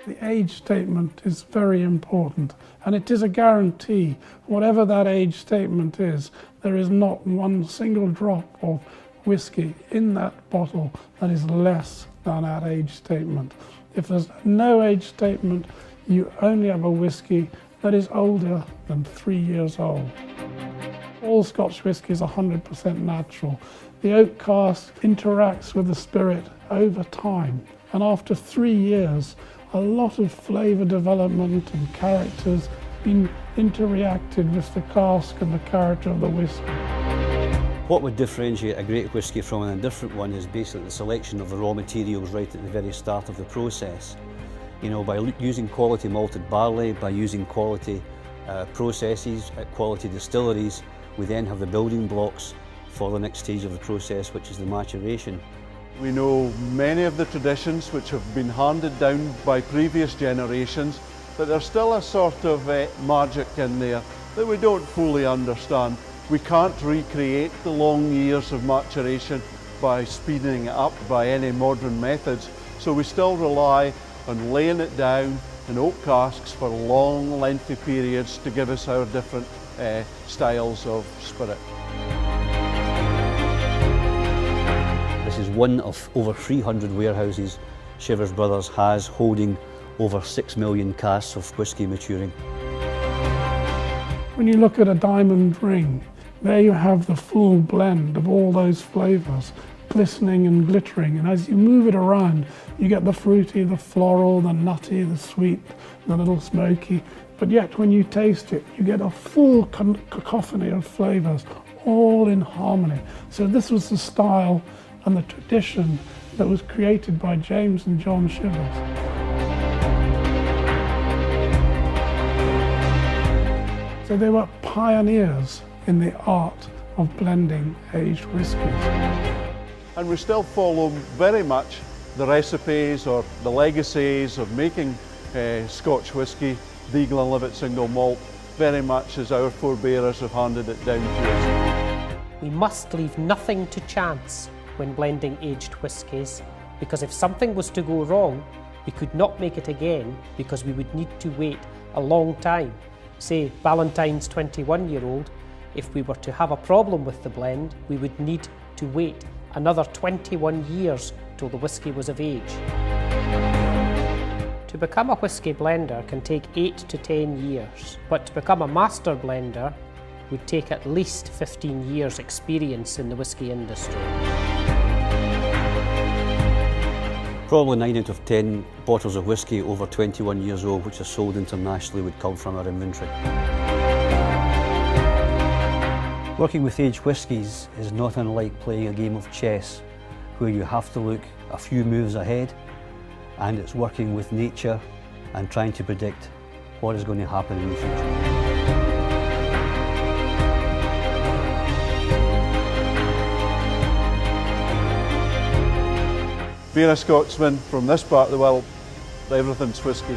The age statement is very important, and it is a guarantee. Whatever that age statement is, there is not one single drop of whiskey in that bottle that is less than that age statement. If there's no age statement, you only have a whiskey that is older than 3 years old. All Scotch whisky is 100% natural. The oak cask interacts with the spirit over time, and after 3 years, a lot of flavour development and characters been interreacted with the cask and the character of the whisky. What would differentiate a great whisky from an indifferent one is basically the selection of the raw materials right at the very start of the process. You know, by using quality malted barley, by using quality processes at quality distilleries, we then have the building blocks for the next stage of the process, which is the maturation. We know many of the traditions which have been handed down by previous generations, but there's still a sort of magic in there that we don't fully understand. We can't recreate the long years of maturation by speeding it up by any modern methods, so we still rely on laying it down in oak casks for long, lengthy periods to give us our different styles of spirit. This is one of over 300 warehouses Chivas Brothers has, holding over 6 million casks of whisky maturing. When you look at a diamond ring, there you have the full blend of all those flavours, glistening and glittering, and as you move it around, you get the fruity, the floral, the nutty, the sweet, the little smoky, but yet when you taste it, you get a full cacophony of flavours, all in harmony. So this was the style and the tradition that was created by James and John Chivas. So they were pioneers in the art of blending aged whiskies. And we still follow very much the recipes or the legacies of making Scotch whisky, the Glenlivet single malt, very much as our forebears have handed it down to us. We must leave nothing to chance when blending aged whiskies, because if something was to go wrong, we could not make it again because we would need to wait a long time. Say Ballantyne's 21-year-old, if we were to have a problem with the blend, we would need to wait another 21 years till the whisky was of age. To become a whisky blender can take 8 to 10 years, but to become a master blender would take at least 15 years experience in the whisky industry. Probably 9 out of 10 bottles of whisky over 21 years old which are sold internationally would come from our inventory. Working with aged whiskies is not unlike playing a game of chess, where you have to look a few moves ahead, and it's working with nature and trying to predict what is going to happen in the future. Being a Scotsman from this part of the world, everything's whisky.